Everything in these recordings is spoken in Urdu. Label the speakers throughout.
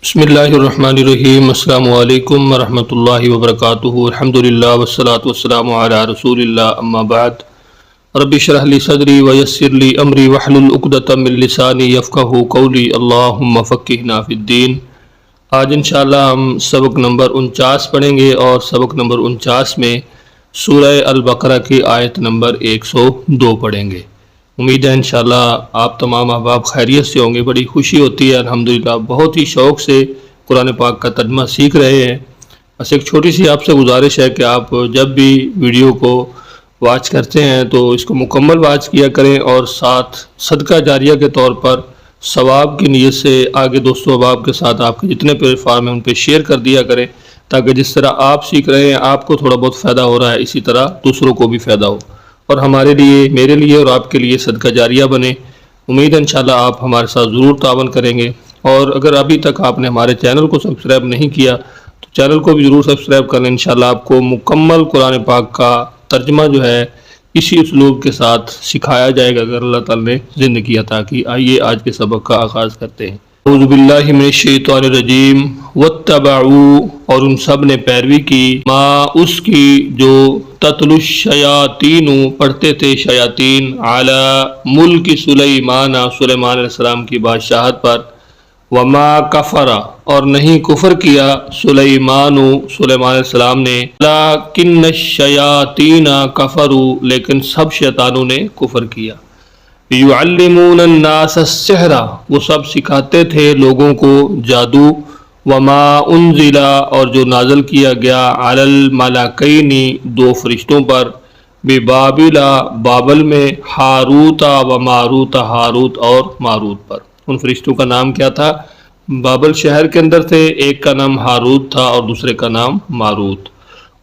Speaker 1: بسم اللہ الرحمن الرحیم۔ السلام علیکم ورحمۃ اللہ وبرکاتہ۔ الحمدللہ والصلاۃ والسلام علی رسول اللہ، اما بعد۔ رب اشرح لی صدری ویسر لی امری واحلل عقدۃ من لسانی یفقہوا قولی، اللہم فقہنا فی الدین۔ آج انشاءاللہ ہم سبق نمبر 49 پڑھیں گے، اور سبق نمبر 49 میں سورہ البقرہ کی آیت نمبر 102 پڑھیں گے۔ امید ہے انشاءاللہ آپ تمام احباب خیریت سے ہوں گے۔ بڑی خوشی ہوتی ہے الحمدللہ، بہت ہی شوق سے قرآن پاک کا ترجمہ سیکھ رہے ہیں۔ بس ایک چھوٹی سی آپ سے گزارش ہے کہ آپ جب بھی ویڈیو کو واچ کرتے ہیں تو اس کو مکمل واچ کیا کریں، اور ساتھ صدقہ جاریہ کے طور پر ثواب کی نیت سے آگے دوستوں احباب کے ساتھ آپ کے جتنے پلیٹ فارم ہیں ان پہ شیئر کر دیا کریں، تاکہ جس طرح آپ سیکھ رہے ہیں آپ کو تھوڑا بہت فائدہ ہو رہا ہے، اسی طرح دوسروں کو بھی فائدہ ہو، اور ہمارے لیے، میرے لیے اور آپ کے لیے صدقہ جاریہ بنے۔ امید ہے انشاءاللہ آپ ہمارے ساتھ ضرور تعاون کریں گے، اور اگر ابھی تک آپ نے ہمارے چینل کو سبسکرائب نہیں کیا تو چینل کو بھی ضرور سبسکرائب کریں۔ انشاءاللہ آپ کو مکمل قرآن پاک کا ترجمہ جو ہے اسی اسلوب کے ساتھ سکھایا جائے گا اگر اللہ تعالی نے زندگی عطا کی۔ آئیے آج کے سبق کا آغاز کرتے ہیں۔ اعوذ باللہ من الشیطان الرجیم۔ واتبعوا، اور ان سب نے پیروی کی، ما اس کی جو تتلو الشیاطین پڑھتے تھے شیاطین، علی ملک سلیمان، سلیمان علیہ السلام کی بادشاہت پر، وما کفر، اور نہیں کفر کیا سلیمان، سلیمان علیہ السلام نے، لیکن الشیاطین کفروا، لیکن سب شیطانوں نے کفر کیا، یعلمون الناس السحر، وہ سب سکھاتے تھے لوگوں کو جادو، وما انزل، اور جو نازل کیا گیا، علی الملکین، دو فرشتوں پر، ببابل، بابل میں، ہاروت و ماروت، ہاروت اور ماروت پر۔ ان فرشتوں کا نام کیا تھا؟ بابل شہر کے اندر تھے، ایک کا نام ہاروت تھا اور دوسرے کا نام ماروت۔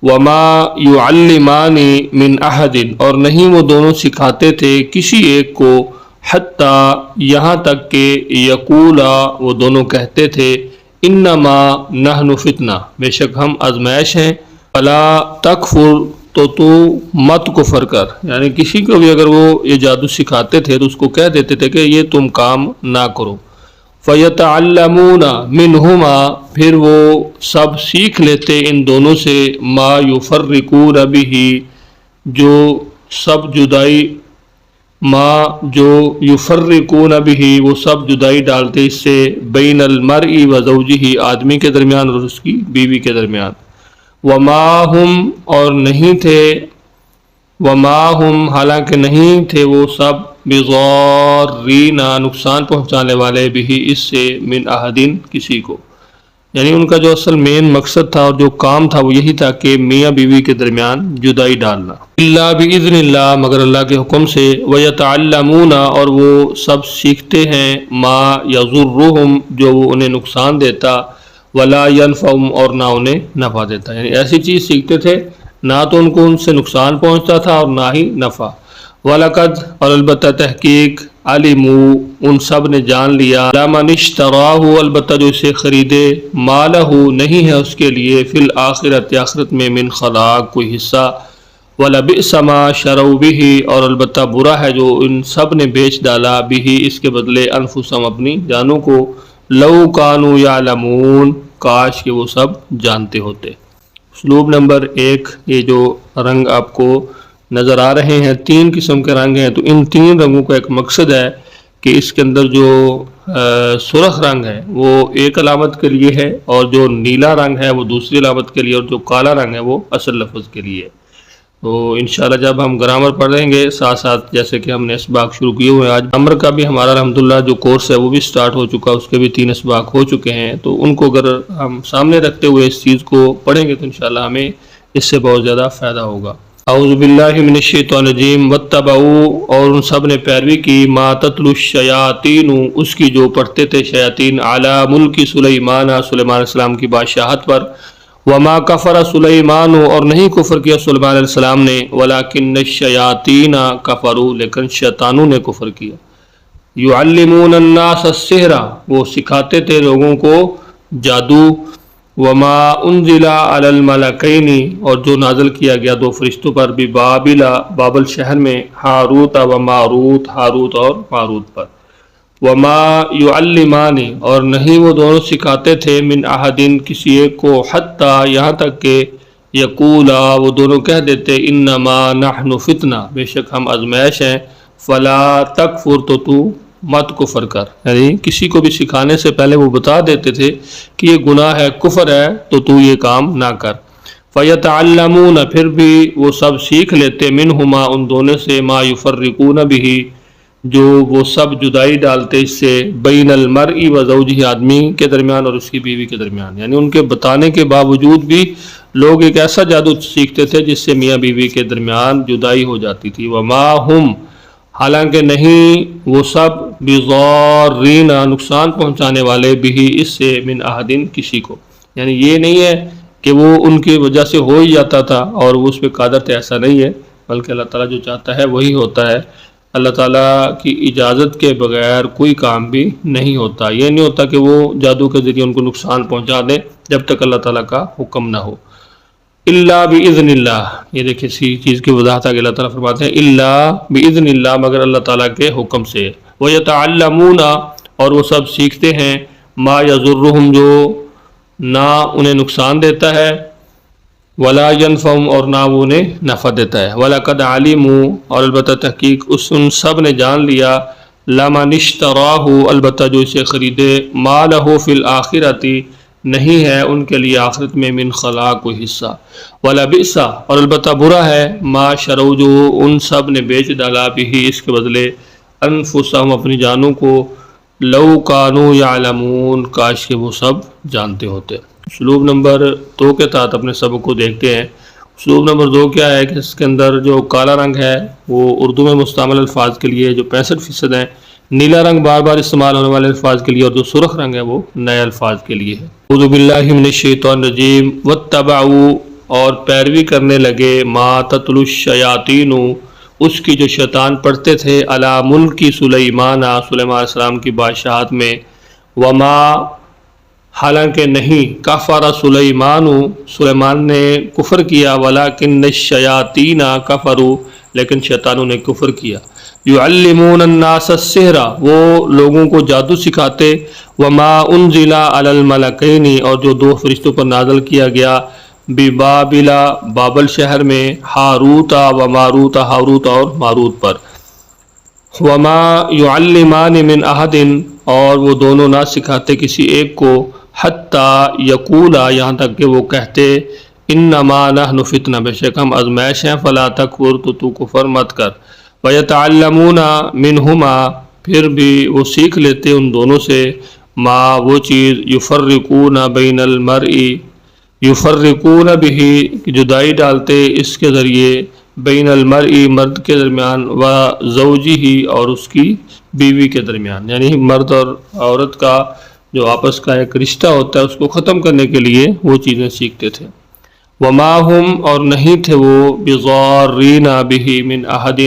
Speaker 1: وما یعلمان من احد، اور نہیں وہ دونوں سکھاتے تھے کسی ایک کو، حتی، یہاں تک کہ، یقولا، وہ دونوں کہتے تھے، انما نحن فتنہ، بے شک ہم آزمائش ہیں، فلا تکفر، تو مت کفر کر، یعنی کسی کو بھی اگر وہ یہ جادو سکھاتے تھے تو اس کو کہہ دیتے تھے کہ یہ تم کام نہ کرو۔ فیتعلمون منہما، پھر وہ سب سیکھ لیتے ان دونوں سے، ما یفرقون بہ، جو سب جدائی، ما جو یفرقون بہ، وہ سب جدائی ڈالتے اس سے، بین المرء و زوجہ، آدمی کے درمیان اور اس کی بیوی کے درمیان۔ وما ہم، اور نہیں تھے، وما ہم، حالانکہ نہیں تھے وہ سب، بضارین، نقصان پہنچانے والے، بھی اس سے، من احدین، کسی کو، یعنی ان کا جو اصل مین مقصد تھا اور جو کام تھا وہ یہی تھا کہ میاں بیوی کے درمیان جدائی ڈالنا، الا باذن اللہ، مگر اللہ کے حکم سے، ویتعلمون، اور وہ سب سیکھتے ہیں، ما یضرہم، جو وہ انہیں نقصان دیتا، ولا ینفعہم، اور نہ انہیں نفع دیتا، یعنی ایسی چیز سیکھتے تھے نہ تو ان کو ان سے نقصان پہنچتا تھا اور نہ ہی نفع۔ وَلَقَدْ، اور البتہ تحقیق، علموا، ان سب نے جان لیا، لَمَنِ اشْتَرَاهُ، البتہ جو اسے خریدے، مَا لَهُ، نہیں ہے اس کے لیے، فی الآخرۃ، آخرت میں، من خلاق، کوئی حصہ، وَلَبِئْسَ مَا شَرَوْا بِهِ، اور البتہ برا ہے جو ان سب نے بیچ ڈالا، بِهِ، اس کے بدلے، انفسہم، اپنی جانوں کو، لَوْ كَانُوا يَعْلَمُونَ، کاش کہ وہ سب جانتے ہوتے۔ اسلوب نمبر 1، یہ جو رنگ آپ کو نظر آ رہے ہیں، 3 قسم کے رنگ ہیں، تو ان 3 رنگوں کا ایک مقصد ہے کہ اس کے اندر جو سرخ رنگ ہے وہ ایک علامت کے لیے ہے، اور جو نیلا رنگ ہے وہ دوسری علامت کے لیے، اور جو کالا رنگ ہے وہ اصل لفظ کے لیے۔ تو انشاءاللہ جب ہم گرامر پڑھیں گے ساتھ ساتھ، جیسے کہ ہم نے اسباق شروع کیے ہوئے ہیں، آج گرامر کا بھی ہمارا الحمدللہ جو کورس ہے وہ بھی سٹارٹ ہو چکا، اس کے بھی 3 اسباق ہو چکے ہیں، تو ان کو اگر ہم سامنے رکھتے ہوئے اس چیز کو پڑھیں گے تو انشاءاللہ ہمیں اس سے بہت زیادہ فائدہ ہوگا۔ اعوذ باللہ من الشیطان الرجیم۔ واتبعوا، اور ان سب نے پیروی کی، ما تتلو الشیاطین، اس کی جو پڑھتے تھے شیاطین، علی ملک سلیمان، سلیمان علیہ السلام کی بادشاہت پر، وما کفر سلیمان، اور نہیں کفر کیا سلیمان علیہ السلام نے، ولیکن الشیاطین کفروا، لیکن شیطانوں نے کفر کیا، یعلمون الناس السحر، وہ سکھاتے تھے لوگوں کو جادو، وما انزل علی الملکین، اور جو نازل کیا گیا 2 فرشتوں پر، ببابل، بابل شہر میں، ہاروت و ماروت، ہاروت اور ماروت پر، وما يعلمان اور نہیں وہ دونوں سکھاتے تھے من احدن کسی ایک کو حتیٰ یہاں تک کہ یقولا وہ دونوں کہہ دیتے انما نحن فتنہ بے شک ہم آزمائش ہیں فلا تکفر تو مت کفر کر، یعنی کسی کو بھی سکھانے سے پہلے وہ بتا دیتے تھے کہ یہ گناہ ہے کفر ہے تو یہ کام نہ کر۔ فیتعلمون پھر بھی وہ سب سیکھ لیتے منہما ان دونوں سے ما یفرقون بہ جو وہ سب جدائی ڈالتے اس سے بین المرء و زوجہ آدمی کے درمیان اور اس کی بیوی کے درمیان، یعنی ان کے بتانے کے باوجود بھی لوگ ایک ایسا جادو سیکھتے تھے جس سے میاں بیوی کے درمیان جدائی ہو جاتی تھی۔ وما ہم حالانکہ نہیں وہ سب بضارین نقصان پہنچانے والے بھی اس سے من احدن کسی کو، یعنی یہ نہیں ہے کہ وہ ان کی وجہ سے ہو ہی جاتا تھا اور وہ اس پہ قادر تھے، ایسا نہیں ہے، بلکہ اللہ تعالیٰ جو چاہتا ہے وہی ہوتا ہے۔ اللہ تعالیٰ کی اجازت کے بغیر کوئی کام بھی نہیں ہوتا، یہ نہیں ہوتا کہ وہ جادو کے ذریعے ان کو نقصان پہنچا دیں جب تک اللہ تعالیٰ کا حکم نہ ہو۔ الا باذن اللہ، یہ دیکھیں اسی چیز کی وضاحت آگے اللہ تعالیٰ فرماتے ہیں الا باذن اللہ مگر اللہ تعالیٰ کے حکم سے۔ ویتعلمون اور وہ سب سیکھتے ہیں ما یضرہم جو نہ انہیں نقصان دیتا ہے ولا ینفعہم اور نہ وہ انہیں نفع دیتا ہے۔ وَلَقَدْ عَلِمُوا اور البتہ تحقیق ان سب نے جان لیا لَمَنِ اشْتَرَاهُ البتہ جو اسے خریدے مَا لَهُ فِي الْآخِرَةِ نہیں ہے ان کے لیے آخرت میں من خلاق کوئی حصہ۔ وَلَبِئْسَ اور البتہ برا ہے ما شروا جو ان سب نے بیچ ڈالا بھی اس کے بدلے انفسہم اپنی جانوں کو لو کانوا یعلمون کاش کہ وہ سب جانتے ہوتے۔ اسلوب نمبر 2 کے تحت اپنے سبق کو دیکھتے ہیں۔ اسلوب نمبر 2 کیا ہے کہ اس کے اندر جو کالا رنگ ہے وہ اردو میں مستعمل الفاظ کے لیے جو 65% ہیں، نیلا رنگ بار بار استعمال ہونے والے الفاظ کے لیے، اور جو سرخ رنگ ہے وہ نئے الفاظ کے لیے ہے۔ اعوذ باللہ من الشیطان الرجیم واتبعوا اور پیروی کرنے لگے ما تتلو الشیاطین اس کی جو شیطان پڑھتے تھے علی ملک سلیمان سلیمان علیہ السلام کی بادشاہت میں، وما حالانکہ نہیں کفر سلیمان سلیمان نے کفر کیا ولکن الشیاطین کفروا لیکن شیطانوں نے کفر کیا۔ یعلمون الناس السحر وہ لوگوں کو جادو سکھاتے، وما انزل علی الملکین اور جو 2 فرشتوں پر نازل کیا گیا ببابل بابل شہر میں، ہاروت و ماروت ہاروت اور ماروت پر۔ وما یعلمان من احد اور وہ دونوں نہ سکھاتے کسی ایک کو حتیٰ یقولا یہاں تک کہ وہ کہتے انما نحن فتنہ بے شک ہم آزمائش ہیں فلا تکفر تو کفر مت کر۔ ویتعلمون منہما پھر بھی وہ سیکھ لیتے ان دونوں سے ما وہ چیز یفرقون بین المرء یفرقون بہ جدائی ڈالتے اس کے ذریعے بین المرء مرد کے درمیان و زوجہ اور اس کی بیوی کے درمیان، یعنی مرد اور عورت کا جو آپس کا ایک رشتہ ہوتا ہے اس کو ختم کرنے کے لیے وہ چیزیں سیکھتے تھے۔ وما ہم اور نہیں تھے وہ بضارین بہ من احد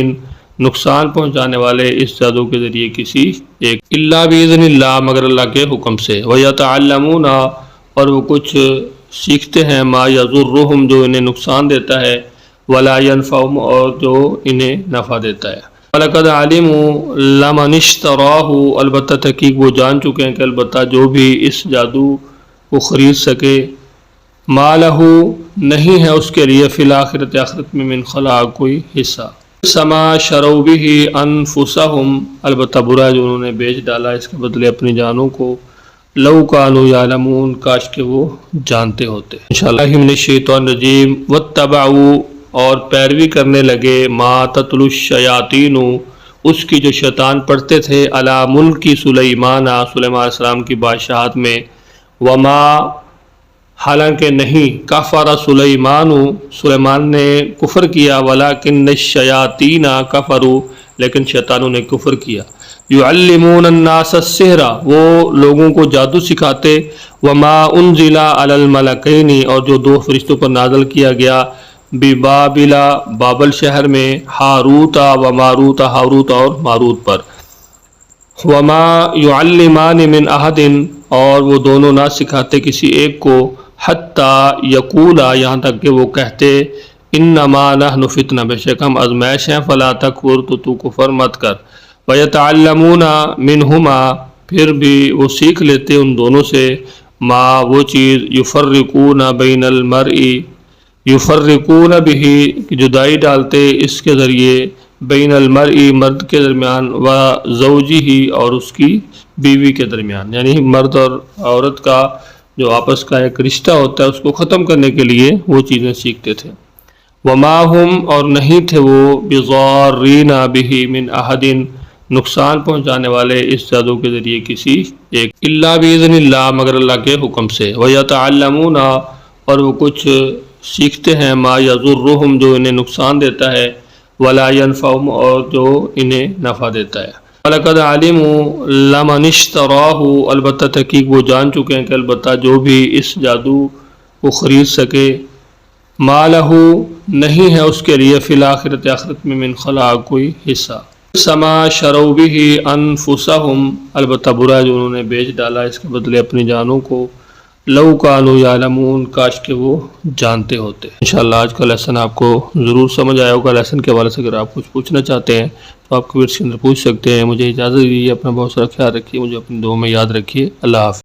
Speaker 1: نقصان پہنچانے والے اس جادو کے ذریعے کسی ایک، الا باذن اللہ مگر اللہ کے حکم سے۔ ویتعلمون اور وہ کچھ سیکھتے ہیں ما یضرہم جو انہیں نقصان دیتا ہے ولا ینفعہم اور جو انہیں نفع دیتا ہے۔ وَلَقَدْ عَلِمُوا لَمَنِ اشْتَرَاهُ البتہ تحقیق وہ جان چکے ہیں کہ البتہ جو بھی اس جادو کو خرید سکے مَا لَهُ نہیں ہے اس کے لیے فی الآخرت آخرت میں من خلاق کوئی حصہ۔ سما شروا بہ انفسہم البتہ برا جو انہوں نے بیچ ڈالا اس کے بدلے اپنی جانوں کو لو کانوا یعلمون کاش کہ وہ جانتے ہوتے۔ انشاءاللہ من الشیطان الرجیم واتبعوا اور پیروی کرنے لگے ما تتلو الشیاطین اس کی جو شیطان پڑھتے تھے علی ملک سلیمان سلیمان علیہ السلام کی بادشاہت میں، وما حالانکہ نہیں کفر سلیمان سلیمان نے کفر کیا ولکن الشیاطین کفروا لیکن شیطانوں نے کفر کیا۔ یعلمون الناس السحر وہ لوگوں کو جادو سکھاتے، وما انزل علی الملکین اور جو 2 فرشتوں پر نازل کیا گیا ببابل بابل شہر میں، ہاروت و ماروت ہاروت اور ماروت پر۔ وما یعلمان من احد اور وہ دونوں نہ سکھاتے کسی ایک کو حتیٰ یقولا یہاں تک کہ وہ کہتے انما نحن فتنہ بے شک ہم آزمائش ہیں فلا تکفر تو کفر مت کر۔ وَيَتَعَلَّمُونَ مِنْهُمَا پھر بھی وہ سیکھ لیتے ان دونوں سے ما وہ چیز یفرقون بین المرء یفرقون بہ کہ جدائی ڈالتے اس کے ذریعے بین المرء مرد کے درمیان و زوجہ اور اس کی بیوی کے درمیان، یعنی مرد اور عورت کا جو آپس کا ایک رشتہ ہوتا ہے اس کو ختم کرنے کے لیے وہ چیزیں سیکھتے تھے۔ وما ہم اور نہیں تھے وہ بضارین بہ من احد نقصان پہنچانے والے اس جادو کے ذریعے کسی ایک الا باذن اللہ مگر اللہ کے حکم سے۔ ویتعلمون اور وہ کچھ سیکھتے ہیں ما یضرہم جو انہیں نقصان دیتا ہے، ولا ینفعہم اور جو انہیں نفع دیتا ہے۔ وَلَقَدْ عَلِمُوا لَمَنِ اشْتَرَاهُ البتہ تحقیق وہ جان چکے ہیں کہ البتہ جو بھی اس جادو کو خرید سکے ما لہ نہیں ہے اس کے لیے فی الآخرۃ آخرت میں من خلاق کوئی حصہ۔ سما شروا بہ انفسہم البتہ برا جو انہوں نے بیچ ڈالا اس کے بدلے اپنی جانوں کو، لو کانوا یعلمون کاش کہ وہ جانتے ہوتے۔ انشاءاللہ آج کا لیسن آپ کو ضرور سمجھ آیا ہوگا۔ لیسن کے حوالے سے اگر آپ کچھ پوچھنا چاہتے ہیں تو آپ کمنٹس کے اندر پوچھ سکتے ہیں۔ مجھے اجازت دیجیے، اپنا بہت سارا خیال رکھیے، مجھے اپنی دعاؤں میں یاد رکھیے۔ اللہ حافظ۔